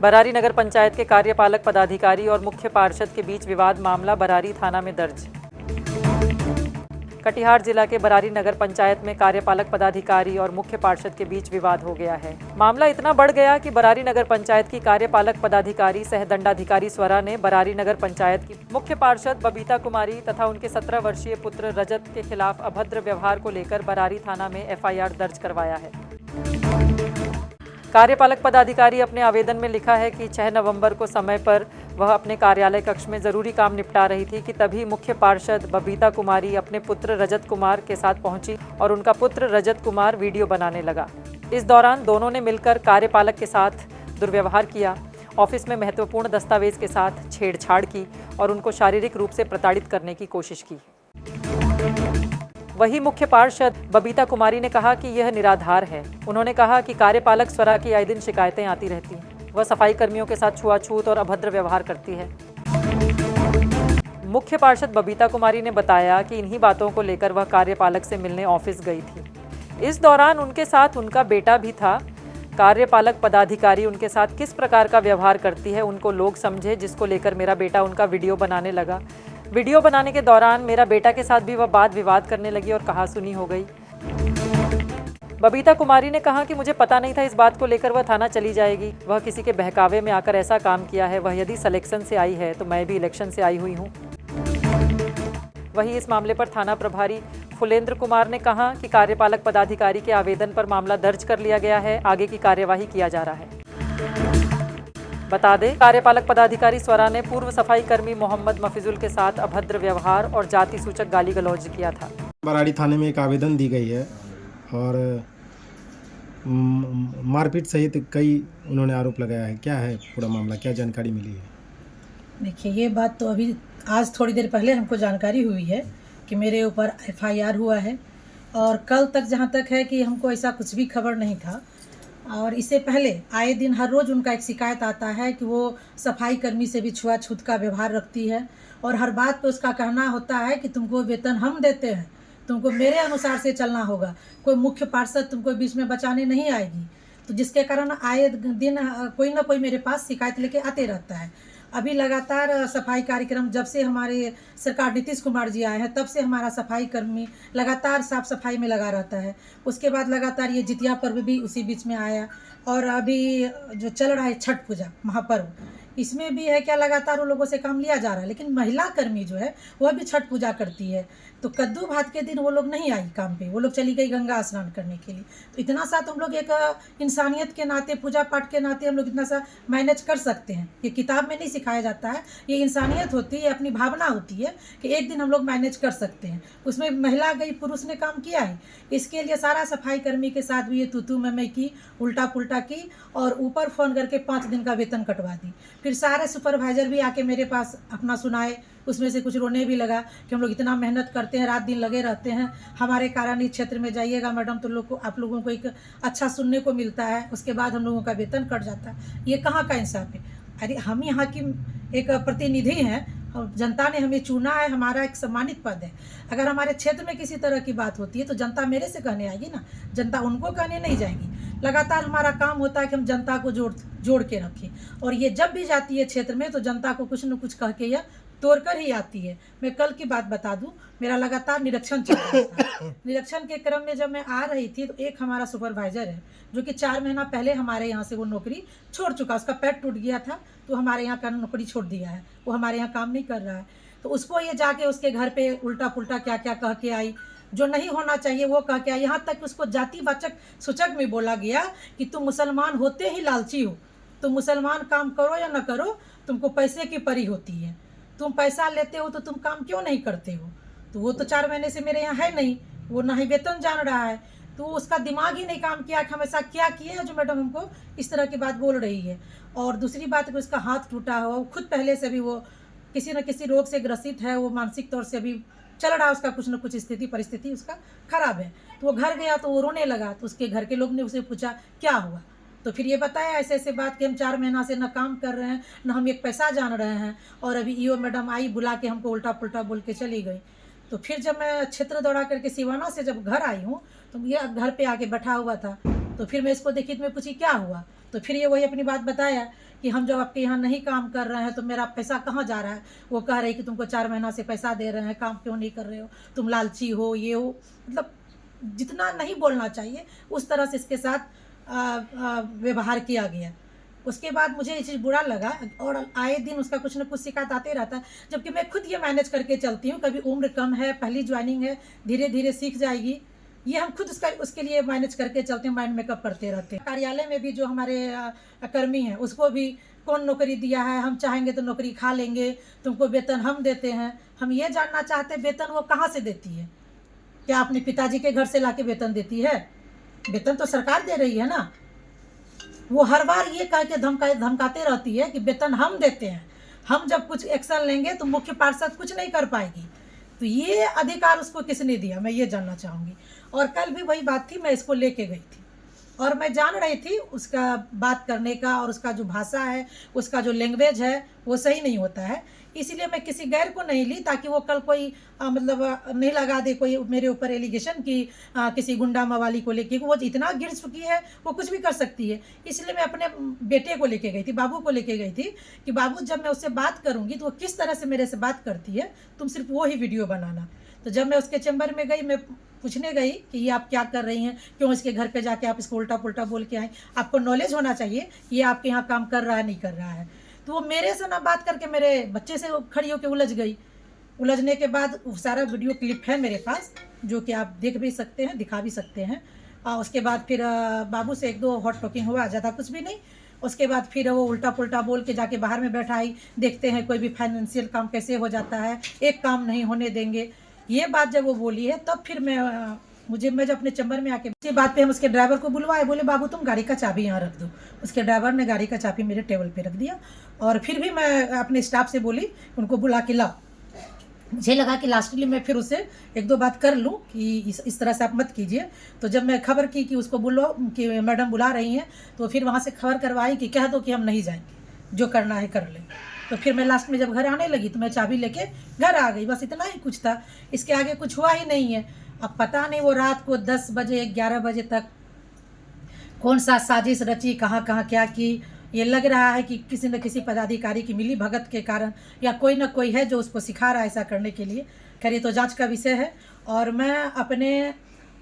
बरारी नगर पंचायत के कार्यपालक पदाधिकारी और मुख्य पार्षद के बीच विवाद मामला बरारी थाना में दर्ज। कटिहार जिला के बरारी नगर पंचायत में कार्यपालक पदाधिकारी और मुख्य पार्षद के बीच विवाद हो गया है। मामला इतना बढ़ गया कि बरारी नगर पंचायत की कार्यपालक पदाधिकारी सह दंडाधिकारी स्वरा ने बरारी नगर पंचायत की मुख्य पार्षद बबीता कुमारी तथा उनके 17 वर्षीय पुत्र रजत के खिलाफ अभद्र व्यवहार को लेकर बरारी थाना में FIR दर्ज करवाया है। कार्यपालक पदाधिकारी अपने आवेदन में लिखा है कि 6 नवंबर को समय पर वह अपने कार्यालय कक्ष में जरूरी काम निपटा रही थी कि तभी मुख्य पार्षद बबीता कुमारी अपने पुत्र रजत कुमार के साथ पहुंची और उनका पुत्र रजत कुमार वीडियो बनाने लगा। इस दौरान दोनों ने मिलकर कार्यपालक के साथ दुर्व्यवहार किया, ऑफिस में महत्वपूर्ण दस्तावेज के साथ छेड़छाड़ की और उनको शारीरिक रूप से प्रताड़ित करने की कोशिश की। वही मुख्य पार्षद बबीता कुमारी ने कहा कि यह निराधार है। उन्होंने कहा कि कार्यपालक स्वरा की आए दिन शिकायतें आती रहती हैं। वह सफाई कर्मियों के साथ छुआछूत और अभद्र व्यवहार करती है। मुख्य पार्षद बबीता कुमारी ने बताया कि इन्हीं बातों को लेकर वह कार्यपालक से मिलने ऑफिस गई थी। इस दौरान उनके साथ उनका बेटा भी था। कार्यपालक पदाधिकारी उनके साथ किस प्रकार का व्यवहार करती है उनको लोग समझे, जिसको लेकर मेरा बेटा उनका वीडियो बनाने लगा। वीडियो बनाने के दौरान मेरा बेटा के साथ भी वह वाद विवाद करने लगी और कहासुनी हो गई। बबीता कुमारी ने कहा कि मुझे पता नहीं था इस बात को लेकर वह थाना चली जाएगी। वह किसी के बहकावे में आकर ऐसा काम किया है। वह यदि सिलेक्शन से आई है तो मैं भी इलेक्शन से आई हुई हूँ। वहीं इस मामले पर थाना प्रभारी फुलेंद्र कुमार ने कहा कि कार्यपालक पदाधिकारी के आवेदन पर मामला दर्ज कर लिया गया है। आगे की कार्यवाही किया जा रहा है। बता दें, कार्यपालक पदाधिकारी स्वरा ने पूर्व सफाई कर्मी मोहम्मद मफिजुल के साथ अभद्र व्यवहार और जाति सूचक गाली गलौज किया था। बराड़ी थाने में एक आवेदन दी गई है और मारपीट सहित कई उन्होंने आरोप लगाया है। क्या है पूरा मामला, क्या जानकारी मिली है? देखिए, ये बात तो अभी आज थोड़ी देर पहले हमको जानकारी हुई है कि मेरे ऊपर FIR हुआ है और कल तक जहाँ तक है कि हमको ऐसा कुछ भी खबर नहीं था। और इससे पहले आए दिन हर रोज़ उनका एक शिकायत आता है कि वो सफाई कर्मी से भी छुआछूत का व्यवहार रखती है और हर बात पे उसका कहना होता है कि तुमको वेतन हम देते हैं, तुमको मेरे अनुसार से चलना होगा, कोई मुख्य पार्षद तुमको बीच में बचाने नहीं आएगी। तो जिसके कारण आए दिन कोई ना कोई मेरे पास शिकायत लेके आते रहता है। अभी लगातार सफाई कार्यक्रम जब से हमारे सरकार नीतीश कुमार जी आए हैं तब से हमारा सफाई कर्मी लगातार साफ सफाई में लगा रहता है। उसके बाद लगातार ये जितिया पर्व भी उसी बीच में आया और अभी जो चल रहा है छठ पूजा महापर्व, इसमें भी है क्या लगातार उन लोगों से काम लिया जा रहा है। लेकिन महिला कर्मी जो है वह भी छठ पूजा करती है, तो कद्दू भात के दिन वो लोग नहीं आई काम पे, वो लोग चली गई गंगा स्नान करने के लिए। तो इतना सा तो हम लोग एक इंसानियत के नाते, पूजा पाठ के नाते हम लोग इतना सा मैनेज कर सकते हैं। ये किताब में नहीं सिखाया जाता है, ये इंसानियत होती है, अपनी भावना होती है कि एक दिन हम लोग मैनेज कर सकते हैं। उसमें महिला गई, पुरुष ने काम किया है। इसके लिए सारा सफाई कर्मी के साथ भी ये तू मैं की, उल्टा पुल्टा की और ऊपर फ़ोन करके 5 दिन का वेतन कटवा दी। फिर सारे सुपरवाइज़र भी आके मेरे पास अपना सुनाए, उसमें से कुछ रोने भी लगा कि हम लोग इतना मेहनत करते हैं, रात दिन लगे रहते हैं, हमारे कारण इस क्षेत्र में जाइएगा मैडम तो आप लोगों को एक अच्छा सुनने को मिलता है, उसके बाद हम लोगों का वेतन कट जाता है। ये कहाँ का इंसाफ है? अरे हम यहाँ की एक प्रतिनिधि हैं और जनता ने हमें चुना है, हमारा एक सम्मानित पद है। अगर हमारे क्षेत्र में किसी तरह की बात होती है तो जनता मेरे से कहने आएगी ना, जनता उनको कहने नहीं जाएगी। लगातार हमारा काम होता है कि हम जनता को जोड़ के रखें और ये जब भी जाती है क्षेत्र में तो जनता को कुछ न कुछ कह के या तोड़ कर ही आती है। मैं कल की बात बता दूं, मेरा लगातार निरीक्षण चल रहा था। निरीक्षण के क्रम में जब मैं आ रही थी तो एक हमारा सुपरवाइजर है जो कि 4 महीना पहले हमारे यहाँ से वो नौकरी छोड़ चुका, उसका पैर टूट गया था तो हमारे यहाँ का नौकरी छोड़ दिया है, वो हमारे यहाँ काम नहीं कर रहा है। तो उसको ये जाके उसके घर पे उल्टा पुल्टा क्या क्या कह के आई, जो नहीं होना चाहिए वो कह के आई। यहाँ तक उसको जातिवाचक सूचक में बोला गया कि तुम मुसलमान होते ही लालची हो, तुम मुसलमान काम करो या न करो, तुमको पैसे की परी होती है, तुम पैसा लेते हो तो तुम काम क्यों नहीं करते हो। तो वो तो 4 महीने से मेरे यहाँ है नहीं, वो ना ही वेतन जान रहा है, तो उसका दिमाग ही नहीं काम किया कि हमेशा क्या किए हैं जो मैडम हमको इस तरह की बात बोल रही है। और दूसरी बात कि उसका हाथ टूटा हुआ, वो खुद पहले से भी वो किसी न किसी रोग से ग्रसित है, वो मानसिक तौर से अभी चल रहा है, उसका कुछ न कुछ स्थिति परिस्थिति उसका खराब है। तो वो घर गया तो वो रोने लगा, तो उसके घर के लोग ने उसे पूछा क्या हुआ, तो फिर ये बताया ऐसे ऐसे बात कि हम 4 महीना से न काम कर रहे हैं, न हम एक पैसा जान रहे हैं और अभी ईओ मैडम आई बुला के हमको उल्टा पुल्टा बोल के चली गई। तो फिर जब मैं क्षेत्र दौरा करके सिवाना से जब घर आई हूँ तो ये घर पे आके बैठा हुआ था, तो फिर मैं इसको देखी तो मैं पूछी क्या हुआ, तो फिर ये वही अपनी बात बताया कि हम जब आपके यहाँ नहीं काम कर रहे हैं तो मेरा पैसा कहाँ जा रहा है। वो कह रहे कि तुमको 4 महीना से पैसा दे रहे हैं, काम क्यों नहीं कर रहे हो, तुम लालची हो, ये हो। मतलब जितना नहीं बोलना चाहिए उस तरह से इसके साथ व्यवहार किया गया। उसके बाद मुझे ये चीज़ बुरा लगा और आए दिन उसका कुछ न कुछ शिकायत आते रहता है, जबकि मैं खुद ये मैनेज करके चलती हूँ। कभी उम्र कम है, पहली ज्वाइनिंग है, धीरे धीरे सीख जाएगी, ये हम खुद उसके लिए मैनेज करके चलते हैं, माइंड मेकअप करते रहते हैं। कार्यालय में भी जो हमारे कर्मी हैं उसको भी कौन नौकरी दिया है, हम चाहेंगे तो नौकरी खा लेंगे, तुमको वेतन हम देते हैं। हम ये जानना चाहते हैं वेतन वो कहाँ से देती है, क्या अपने पिताजी के घर से लाके वेतन देती है? वेतन तो सरकार दे रही है ना। वो हर बार ये कह के धमकाते रहती है कि वेतन हम देते हैं, हम जब कुछ एक्शन लेंगे तो मुख्य पार्षद कुछ नहीं कर पाएगी। तो ये अधिकार उसको किसने दिया, मैं ये जानना चाहूँगी। और कल भी वही बात थी, मैं इसको लेके गई थी और मैं जान रही थी उसका बात करने का और उसका जो भाषा है, उसका जो लैंग्वेज है वो सही नहीं होता है। इसीलिए मैं किसी गैर को नहीं ली ताकि वो कल कोई मतलब नहीं लगा दे कोई मेरे ऊपर एलिगेशन की किसी गुंडा मवाली को लेके। वो इतना गिर चुकी है, वो कुछ भी कर सकती है। इसलिए मैं अपने बेटे को लेके गई थी, बाबू को लेके गई थी कि बाबू जब मैं उससे बात करूँगी तो वो किस तरह से मेरे से बात करती है, तुम सिर्फ वो ही वीडियो बनाना। तो जब मैं उसके चैम्बर में गई, मैं पूछने गई कि ये आप क्या कर रही हैं, क्यों इसके घर पे जाके आप इसको उल्टा पुल्टा बोल के आए, आपको नॉलेज होना चाहिए ये आपके यहाँ काम कर रहा है नहीं कर रहा है। तो वो मेरे से ना बात करके मेरे बच्चे से खड़ी होकर उलझ गई। उलझने के बाद सारा वीडियो क्लिप है मेरे पास, जो कि आप देख भी सकते हैं, दिखा भी सकते हैं। उसके बाद फिर बाबू से 1-2 हॉट टॉकिंग हुआ, ज़्यादा कुछ भी नहीं। उसके बाद फिर वो उल्टा पुल्टा बोल के जाके बाहर में बैठा आई, देखते हैं कोई भी फाइनेंशियल काम कैसे हो जाता है, एक काम नहीं होने देंगे। ये बात जब वो बोली है तब फिर मैं जब अपने चैम्बर में आके इसी बात पे हम उसके ड्राइवर को बुलवाए, बोले बाबू तुम गाड़ी का चाबी यहाँ रख दो। उसके ड्राइवर ने गाड़ी का चाबी मेरे टेबल पे रख दिया और फिर भी मैं अपने स्टाफ से बोली उनको बुला के लाओ। मुझे लगा कि लास्टली मैं फिर उससे 1-2 बात कर लूँ कि इस तरह से आप मत कीजिए। तो जब मैं खबर की कि उसको बोलो कि मैडम बुला रही हैं, तो फिर वहाँ से खबर करवाई कि कह दो कि हम नहीं जाएंगे, जो करना है कर लें। तो फिर मैं लास्ट में जब घर आने लगी तो मैं चाबी लेके घर आ गई, बस इतना ही कुछ था, इसके आगे कुछ हुआ ही नहीं है। अब पता नहीं वो रात को 10 बजे 11 बजे तक कौन सा साजिश रची, कहाँ कहाँ क्या की। ये लग रहा है कि किसी न किसी पदाधिकारी की मिली भगत के कारण या कोई न कोई है जो उसको सिखा रहा है ऐसा करने के लिए। खैर ये तो जांच का विषय है और मैं अपने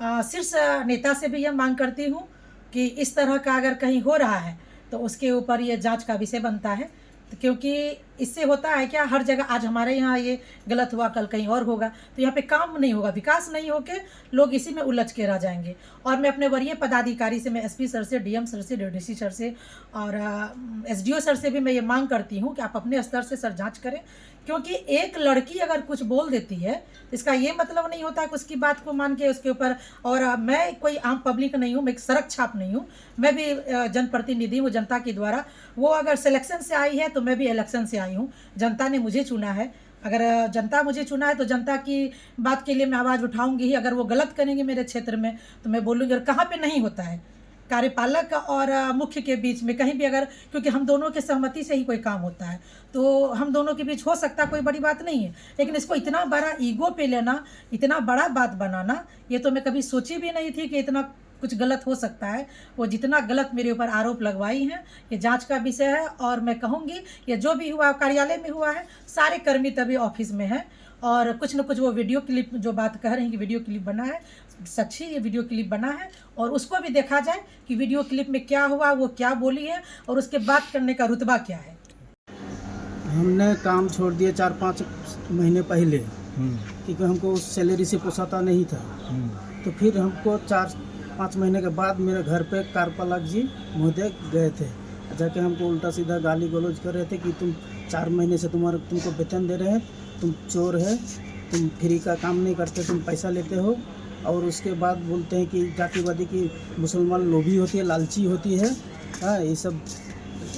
शीर्ष नेता से भी यह मांग करती हूँ कि इस तरह का अगर कहीं हो रहा है तो उसके ऊपर ये जांच का विषय बनता है। क्योंकि इससे होता है क्या, हर जगह आज हमारे यहाँ ये गलत हुआ, कल कहीं और होगा, तो यहाँ पे काम नहीं होगा, विकास नहीं होके लोग इसी में उलझ के रह जाएंगे। और मैं अपने वरीय पदाधिकारी से, मैं एसपी सर से, डीएम सर से, डीडीसी सर से और एसडीओ सर से भी मैं ये मांग करती हूँ कि आप अपने स्तर से सर जांच करें। क्योंकि एक लड़की अगर कुछ बोल देती है इसका ये मतलब नहीं होता कि उसकी बात को मान के उसके ऊपर। और मैं कोई आम पब्लिक नहीं हूँ, मैं एक सड़क छाप नहीं हूँ, मैं भी जनप्रतिनिधि हूँ जनता के द्वारा। वो अगर सिलेक्शन से आई है तो मैं भी इलेक्शन से आई हूँ, जनता ने मुझे चुना है। अगर जनता मुझे चुना है तो जनता की बात के लिए मैं आवाज़ उठाऊंगी ही। अगर वो गलत करेंगे मेरे क्षेत्र में तो मैं बोलूँगी। और कहाँ पे नहीं होता है कार्यपालक और मुख्य के बीच में कहीं भी अगर, क्योंकि हम दोनों के सहमति से ही कोई काम होता है तो हम दोनों के बीच हो सकता, कोई बड़ी बात नहीं है। लेकिन इसको इतना बड़ा ईगो पे लेना, इतना बड़ा बात बनाना, ये तो मैं कभी सोची भी नहीं थी कि इतना कुछ गलत हो सकता है। वो जितना गलत मेरे ऊपर आरोप लगवाई हैं, ये जांच का विषय है। और मैं कहूँगी ये जो भी हुआ कार्यालय में हुआ है, सारे कर्मी तभी ऑफिस में हैं और कुछ न कुछ वो वीडियो क्लिप जो बात कह रही हैं कि वीडियो क्लिप बना है, सच्ची ये वीडियो क्लिप बना है और उसको भी देखा जाए कि वीडियो क्लिप में क्या हुआ, वो क्या बोली है और उसके बात करने का रुतबा क्या है। हमने काम छोड़ दिया 4-5 महीने पहले, क्योंकि हमको उस सैलरी से पोसाता नहीं था। तो फिर हमको 4-5 महीने के बाद मेरे घर पे कार्यपालक जी महोदय गए थे, जाके हमको उल्टा सीधा गाली गलौज कर रहे थे कि तुम 4 महीने से तुमको वेतन दे रहे हैं, तुम चोर है, तुम फ्री का काम नहीं करते, तुम पैसा लेते हो। और उसके बाद बोलते हैं कि जातिवादी की मुसलमान लोभी होती है, लालची होती है। हाँ, ये सब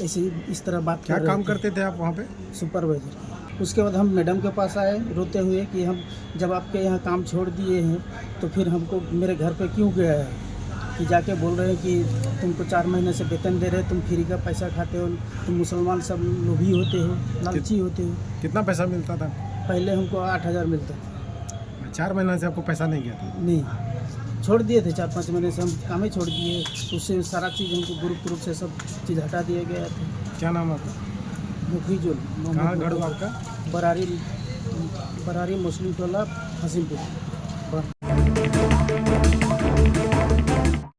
ऐसे इस तरह बात क्या काम करते थे आप वहाँ पे? सुपरवाइजर। उसके बाद हम मैडम के पास आए रोते हुए कि हम जब आपके यहाँ काम छोड़ दिए हैं तो फिर हमको मेरे घर पे क्यों गया है, कि जाके बोल रहे हैं कि तुमको 4 महीने से वेतन दे रहे, तुम फ्री का पैसा खाते हो, तुम मुसलमान सब लोभी होते हो, लालची होते हो। कितना पैसा मिलता था पहले हमको 8,000 मिलता था। 4 महीने से आपको पैसा नहीं गया था? नहीं, छोड़ दिए थे 4-5 महीने से हम काम ही छोड़ दिए। उससे सारा चीज़ हमको ग्रुप से सब चीज़ हटा दिया गया था। क्या नाम है आपका? मुखीजुल कहाँ घर हुआ आपका? बरारी मुस्लिम टोला हसीमपुर।